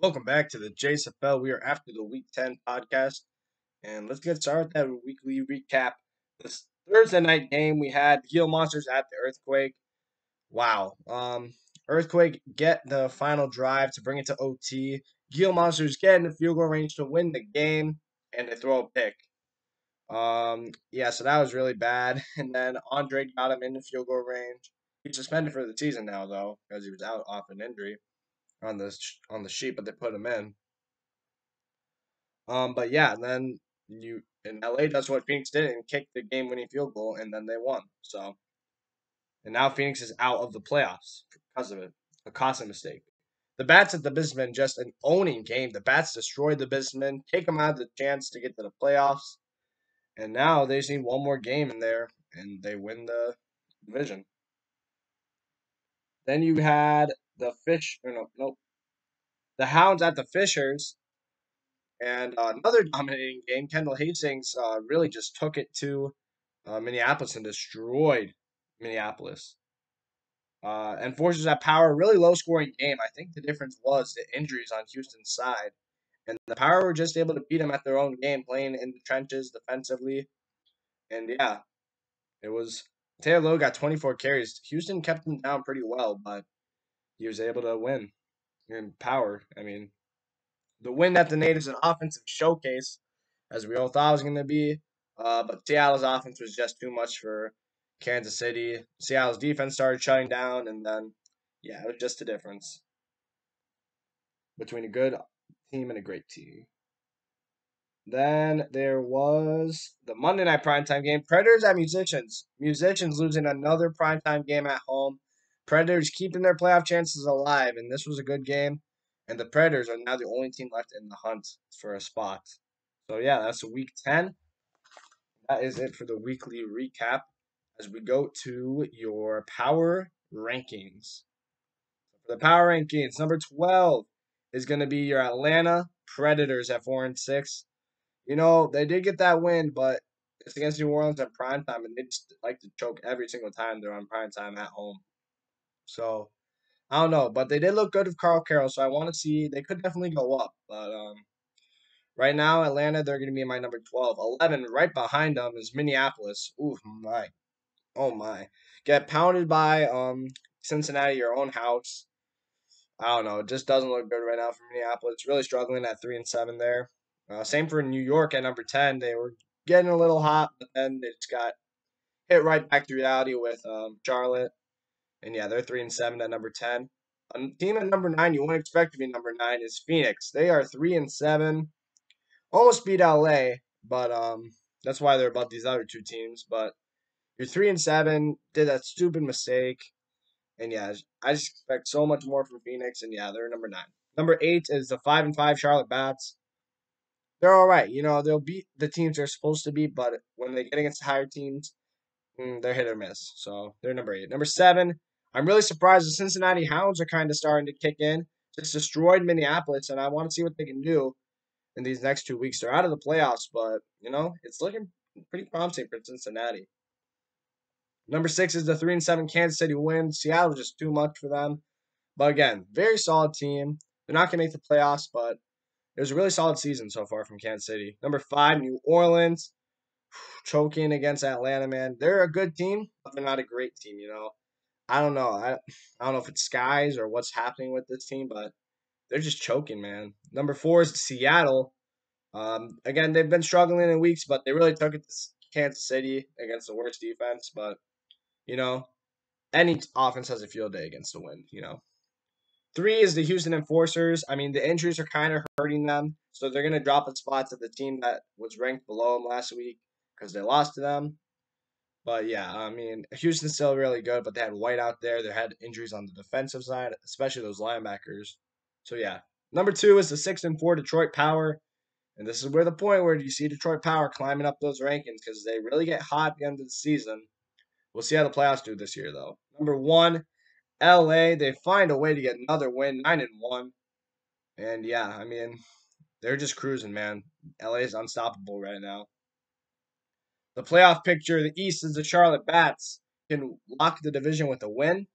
Welcome back to the JSFL. We are after the Week 10 podcast, and let's get started with that weekly recap. This Thursday night game, we had the Gila Monsters at the Earthquake. Wow. Earthquake get the final drive to bring it to OT. Gila Monsters get in the field goal range to win the game, and they throw a pick. Yeah, so that was really bad. And then Andre got him in the field goal range. He's suspended for the season now, though, because he was out off an injury on the sheet, but they put him in. But yeah, then you in LA does what Phoenix did and kicked the game-winning field goal, and then they won. So, and now Phoenix is out of the playoffs because of it, a costly mistake. The Bats at the Bisman just an owning game. The Bats destroyed the Bisman, take them out of the chance to get to the playoffs, and now they just need one more game in there, and they win the division. Then you had the Fish, or no, nope, the Hounds at the Fishers. And another dominating game, Kendall Hastings really just took it to Minneapolis and destroyed Minneapolis. Enforcers at Power, really low scoring game. I think the difference was the injuries on Houston's side. And the Power were just able to beat them at their own game, playing in the trenches defensively. And yeah, it was Taylor Lowe got 24 carries. Houston kept him down pretty well, but he was able to win in Power. I mean, the win at the Nate is an offensive showcase, as we all thought it was going to be. But Seattle's offense was just too much for Kansas City. Seattle's defense started shutting down, and then, yeah, it was just a difference between a good team and a great team. Then there was the Monday night primetime game. Predators at Musicians. Musicians losing another primetime game at home. Predators keeping their playoff chances alive, and this was a good game. And the Predators are now the only team left in the hunt for a spot. So yeah, that's week 10. That is it for the weekly recap as we go to your power rankings. For the power rankings, number 12 is going to be your Atlanta Predators at 4-6. You know, they did get that win, but it's against New Orleans at prime time, and they just like to choke every single time they're on prime time at home. So I don't know, but they did look good with Carl Carroll, so I want to see they could definitely go up. But right now, Atlanta, they're going to be my number 12. 11, right behind them is Minneapolis. Ooh, my. Oh, my. Get pounded by Cincinnati, your own house. I don't know. It just doesn't look good right now for Minneapolis. Really struggling at 3-7 there. Same for New York at number 10. They were getting a little hot, but then they just got hit right back to reality with Charlotte. And yeah, they're 3-7 at number 10. A team at number 9 you wouldn't expect to be number 9 is Phoenix. They are 3-7. Almost beat LA, but that's why they're above these other two teams. But you're 3-7, did that stupid mistake, and yeah, I just expect so much more from Phoenix, and yeah, they're number 9. Number 8 is the 5-5 Charlotte Bats. They're all right, you know, they'll beat the teams they're supposed to beat, but when they get against the higher teams, they're hit or miss. So they're number 8. Number 7, I'm really surprised the Cincinnati Hounds are kind of starting to kick in. Just destroyed Minneapolis, and I want to see what they can do in these next 2 weeks. They're out of the playoffs, but you know it's looking pretty promising for Cincinnati. Number 6 is the 3-7 Kansas City Wind. Seattle just too much for them, but again, very solid team. They're not gonna make the playoffs, but it was a really solid season so far from Kansas City. Number 5, New Orleans, choking against Atlanta. Man, they're a good team, but they're not a great team. You know, I don't know. I don't know if it's skies or what's happening with this team, but they're just choking, man. Number 4 is Seattle. Again, they've been struggling in weeks, but they really took it to Kansas City against the worst defense. But, you know, any offense has a field day against the Wind, you know. 3 is the Houston Enforcers. I mean, the injuries are kind of hurting them, so they're going to drop a spot to the team that was ranked below them last week because they lost to them. But yeah, I mean, Houston's still really good, but they had White out there. They had injuries on the defensive side, especially those linebackers. So yeah, number 2 is the 6-4 Detroit Power. And this is where the point where you see Detroit Power climbing up those rankings because they really get hot at the end of the season. We'll see how the playoffs do this year, though. Number 1, LA. They find a way to get another win, 9-1. And yeah, I mean, they're just cruising, man. LA is unstoppable right now. The playoff picture, the East is the Charlotte Bats. Can lock the division with a win.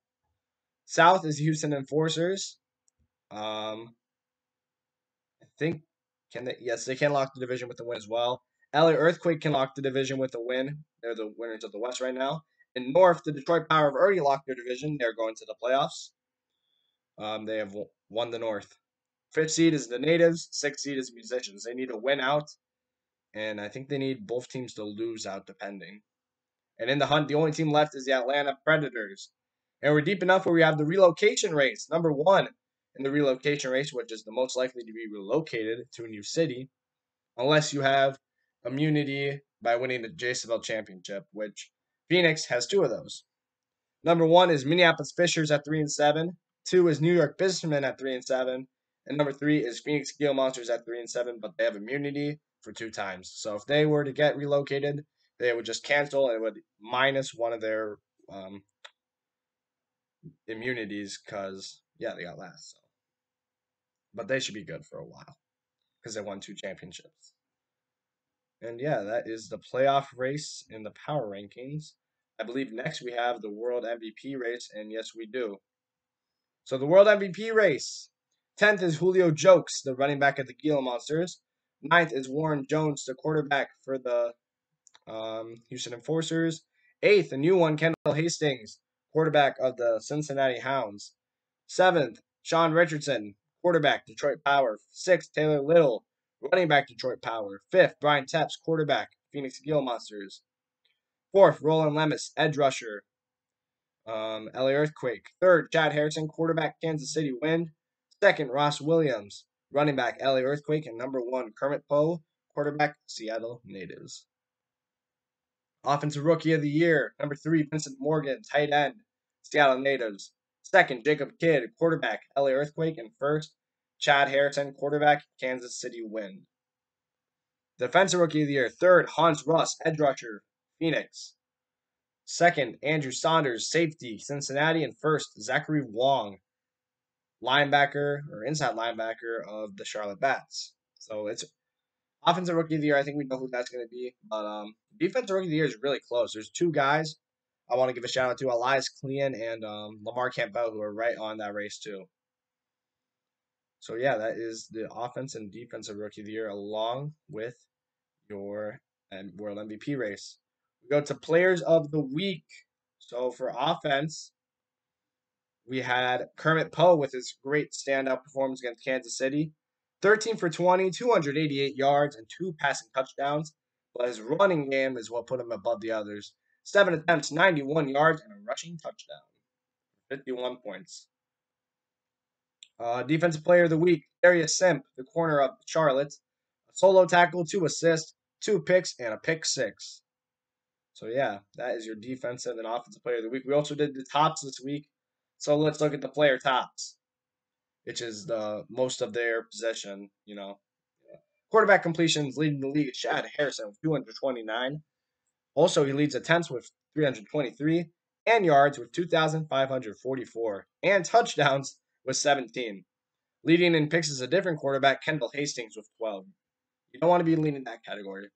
South is Houston Enforcers. Um, think can they? Yes, they can lock the division with the win as well. LA Earthquake can lock the division with the win. They're the winners of the West right now. In North, the Detroit Power have already locked their division. They're going to the playoffs. They have won the North. Fifth seed is the Natives. Sixth seed is Musicians. They need to win out, and I think they need both teams to lose out, depending. And in the hunt, the only team left is the Atlanta Predators. And we're deep enough where we have the relocation race. Number one in the relocation race, which is the most likely to be relocated to a new city, unless you have immunity by winning the JSL championship, which Phoenix has two of those. Number one is Minneapolis Fishers at 3-7. Two is New York Businessmen at 3-7. And number three is Phoenix Geel Monsters at 3-7, but they have immunity for 2 times. So if they were to get relocated, they would just cancel and it would minus one of their immunities because they got last. So. But they should be good for a while because they won 2 championships. And that is the playoff race in the power rankings. I believe next we have the World MVP race, and yes, we do. So the World MVP race. 10th is Julio Jokes, the running back at the Gila Monsters. 9th is Warren Jones, the quarterback for the Houston Enforcers. 8th, a new one, Kendall Hastings, quarterback of the Cincinnati Hounds. 7th, Sean Richardson, quarterback, Detroit Power. 6th, Taylor Little, running back, Detroit Power. 5th, Brian Tepps, quarterback, Phoenix Gila Monsters. 4th, Roland Lemus, edge rusher, LA Earthquake. 3rd, Chad Harrison, quarterback, Kansas City Wind. 2nd, Ross Williams, running back, LA Earthquake. And number 1, Kermit Poe, quarterback, Seattle Natives. Offensive Rookie of the Year, number 3, Vincent Morgan, tight end, Seattle Natives. 2nd, Jacob Kidd, quarterback, LA Earthquake. And 1st, Chad Harrison, quarterback, Kansas City Wind. Defensive Rookie of the Year, 3rd, Hans Russ, edge rusher, Phoenix. 2nd, Andrew Saunders, safety, Cincinnati. And 1st, Zachary Wong, linebacker or inside linebacker of the Charlotte Bats. So it's Offensive Rookie of the Year. I think we know who that's going to be. But Defensive Rookie of the Year is really close. There's 2 guys I want to give a shout out to, Elias Clean and Lamar Campbell, who are right on that race too. So that is the Offense and Defensive Rookie of the Year along with your World MVP race. We go to Players of the Week. So for offense, we had Kermit Poe with his great standout performance against Kansas City. 13 for 20, 288 yards, and 2 passing touchdowns. But his running game is what put him above the others. 7 attempts, 91 yards, and a rushing touchdown. 51 points. Defensive Player of the Week, Darius Simp, the corner of Charlotte. A solo tackle, 2 assists, 2 picks, and a pick 6. So that is your Defensive and Offensive Player of the Week. We also did the tops this week. So let's look at the player tops, which is the most of their possession, Quarterback completions leading the league is Chad Harrison with 229. Also, he leads attempts with 323 and yards with 2,544 and touchdowns with 17. Leading in picks is a different quarterback, Kendall Hastings, with 12. You don't want to be leading that category.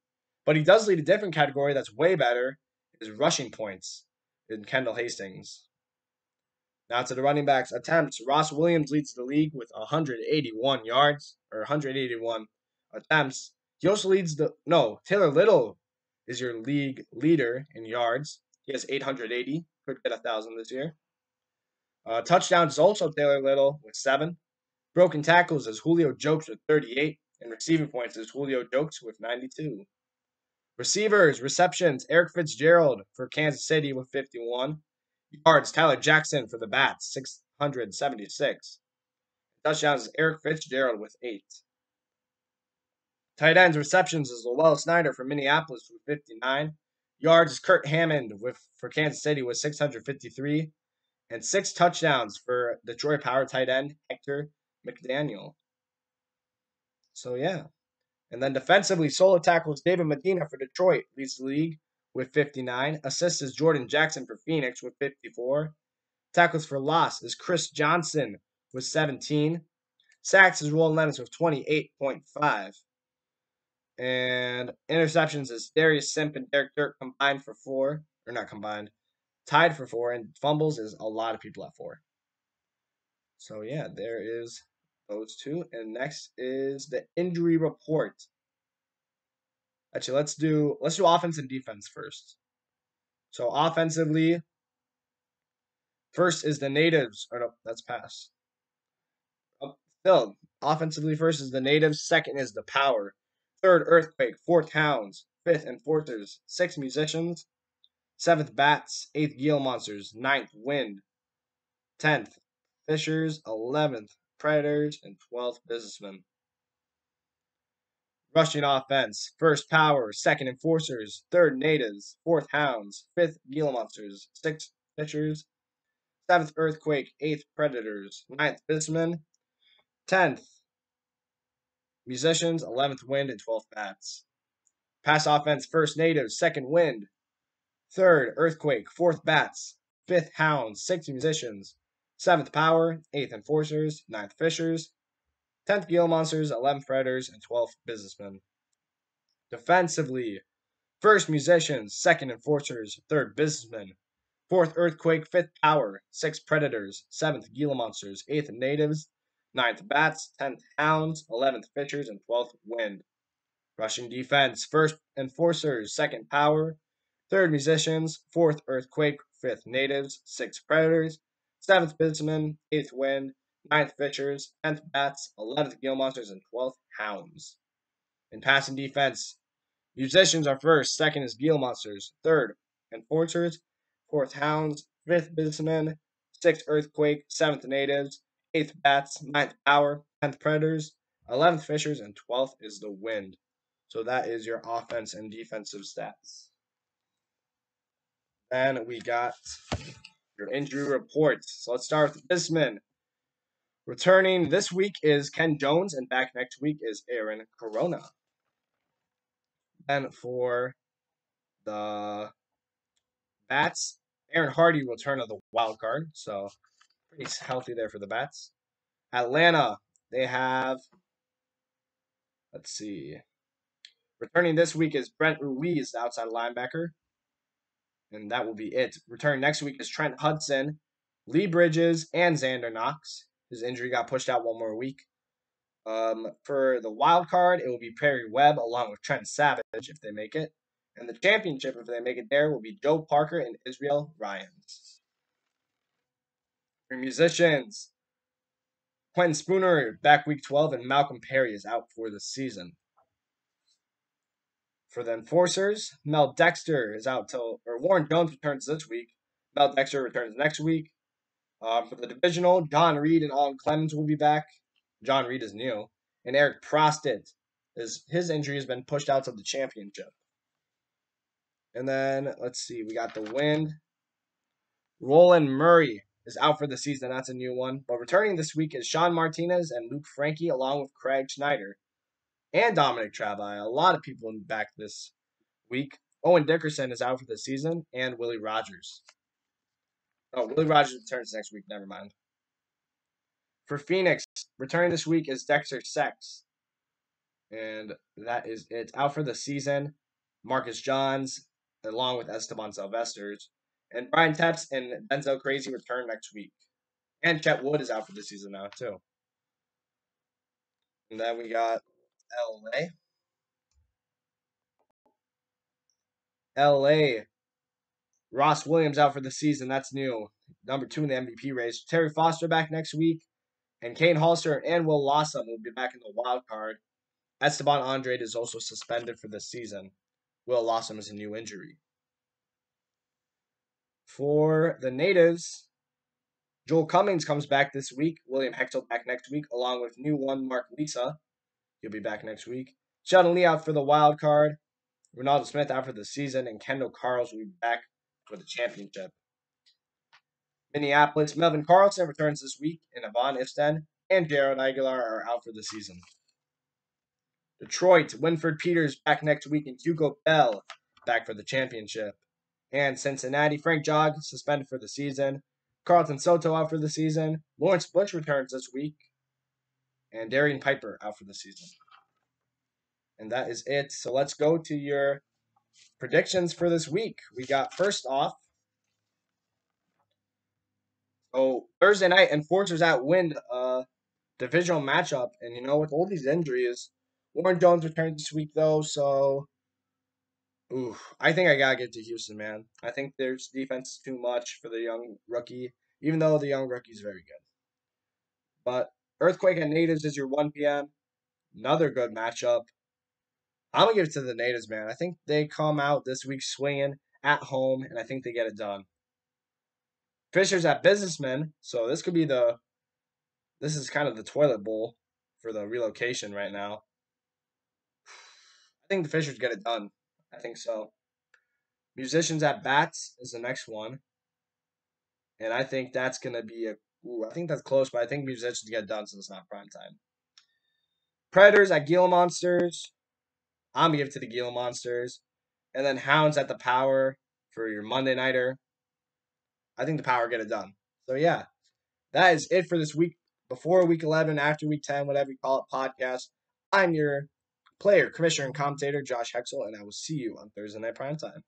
But he does lead a different category that's way better, is rushing points in Kendall Hastings. Now to the running backs attempts. Ross Williams leads the league with 181 yards, or 181 attempts. He also leads Taylor Little is your league leader in yards. He has 880. Could get 1,000 this year. Touchdowns is also Taylor Little with 7. Broken tackles is Julio Jokes with 38. And receiving points is Julio Jokes with 92. Receivers, receptions, Eric Fitzgerald for Kansas City with 51. Yards, Tyler Jackson for the Bats, 676. Touchdowns, Eric Fitzgerald with 8. Tight ends, receptions is Lowell Snyder for Minneapolis with 59. Yards is Kurt Hammond for Kansas City with 653. And 6 touchdowns for Detroit Power tight end Hector McDaniel. So And then defensively, solo tackles David Medina for Detroit leads the league with 59. Assists is Jordan Jackson for Phoenix with 54. Tackles for loss is Chris Johnson with 17. Sacks is Roland Lemus with 28.5. And interceptions is Darius Simp and Derek Dirk combined for 4. Or not combined. Tied for 4. And fumbles is a lot of people at 4. So there is those two. And next is the injury report. Actually, let's do offense and defense first. So offensively, first is the natives. Or no, that's pass. Still, offensively first is the natives. Second is the power. Third, earthquake. Fourth, hounds. Fifth, enforcers. Sixth, musicians. Seventh, bats. Eighth, Gila monsters. Ninth, wind. 10th, fishers. 11th, predators. And 12th, businessmen. Rushing offense. First, power. Second, enforcers. Third, natives. Fourth, hounds. Fifth, Gila monsters. Sixth, fishers. Seventh, earthquake. Eighth, predators. Ninth, businessmen. 10th, musicians. 11th, wind. And 12th, bats. Pass offense. First, natives. Second, wind. Third, earthquake. Fourth, bats. Fifth, hounds. Sixth, musicians. Seventh, power. Eighth, enforcers. Ninth, fishers. 10th, Gila monsters. 11th, predators. And 12th, businessmen. Defensively, first, musicians. Second, enforcers. Third, businessmen. Fourth, earthquake. Fifth, power. Sixth, predators. Seventh, Gila monsters. Eighth, natives. Ninth, bats. 10th, hounds. 11th, fishers. And 12th, wind. Rushing defense. First, enforcers. Second, power. Third, musicians. Fourth, earthquake. Fifth, natives. Sixth, predators. Seventh, businessmen. Eighth, wind. Ninth, fishers. 10th, bats. 11th, Gila monsters. And 12th, hounds. In passing defense, musicians are first. Second is Gila monsters. Third, enforcers. Fourth, hounds. Fifth, businessmen. Sixth, earthquake. Seventh, natives. Eighth, bats. Ninth, power. 10th, predators. 11th, fishers. And 12th is the wind. So that is your offense and defensive stats. Then we got your injury reports. So let's start with businessmen. Returning this week is Ken Jones, and back next week is Aaron Corona. Then for the bats, Aaron Hardy will return to the wild card, so pretty healthy there for the bats. Atlanta, they have, let's see, returning this week is Brent Ruiz, the outside linebacker, and that will be it. Returning next week is Trent Hudson, Lee Bridges, and Xander Knox. His injury got pushed out one more week. For the wild card, it will be Perry Webb along with Trent Savage if they make it. And the championship, if they make it there, will be Joe Parker and Israel Ryans. For musicians, Quentin Spooner back week 12, and Malcolm Perry is out for the season. For the enforcers, Mel Dexter is out or Warren Jones returns this week. Mel Dexter returns next week. For the divisional, John Reed and Alden Clemens will be back. John Reed is new. And Eric Prostit, his injury has been pushed out to the championship. And then, let's see, we got the wind. Roland Murray is out for the season. That's a new one. But returning this week is Sean Martinez and Luke Frankie, along with Craig Schneider and Dominic Travai. A lot of people back this week. Owen Dickerson is out for the season, and Willie Rogers. Oh, Willie Rogers returns next week. Never mind. For Phoenix, returning this week is Dexter Sex. And that is it. Out for the season, Marcus Johns, along with Esteban Sylvesters. And Brian Tepps and Benzo Crazy return next week. And Chet Wood is out for the season now, too. And then we got LA. LA. Ross Williams out for the season. That's new. Number 2 in the MVP race. Terry Foster back next week. And Kane Holster and Will Lawson will be back in the wild card. Esteban Andrade is also suspended for the season. Will Lawson is a new injury. For the natives, Joel Cummings comes back this week. William Hextall back next week, along with new one Mark Lisa. He'll be back next week. Sheldon Lee out for the wild card. Ronaldo Smith out for the season, and Kendall Carls will be back for the championship. Minneapolis, Melvin Carlson returns this week, and Avon Ifsten and Jared Aguilar are out for the season. Detroit, Winford Peters back next week, and Hugo Bell back for the championship. And Cincinnati, Frank Jog suspended for the season. Carlton Soto out for the season. Lawrence Bush returns this week. And Darian Piper out for the season. And that is it. So let's go to your predictions for this week. We got first off, Thursday night, Enforcers at Wind divisional matchup. And, with all these injuries, Warren Jones returned this week, though. So, I think I got to get to Houston, man. I think their defense is too much for the young rookie, even though the young rookie is very good. But Earthquake and Natives is your 1 p.m. Another good matchup. I'm going to give it to the Natives, man. I think they come out this week swinging at home, and I think they get it done. Fishers at Businessmen. So this is kind of the toilet bowl for the relocation right now. I think the Fishers get it done. I think so. Musicians at Bats is the next one. And I think that's going to be I think that's close, but I think Musicians get it done since it's not prime time. Predators at Gila Monsters. I'm going to give it to the Gila Monsters. And then Hounds at the Power for your Monday Nighter. I think the Power get it done. So, yeah, that is it for this week. Before week 11, after week 10, whatever you call it, podcast. I'm your player, commissioner, and commentator, Josh Hexel, and I will see you on Thursday Night Primetime.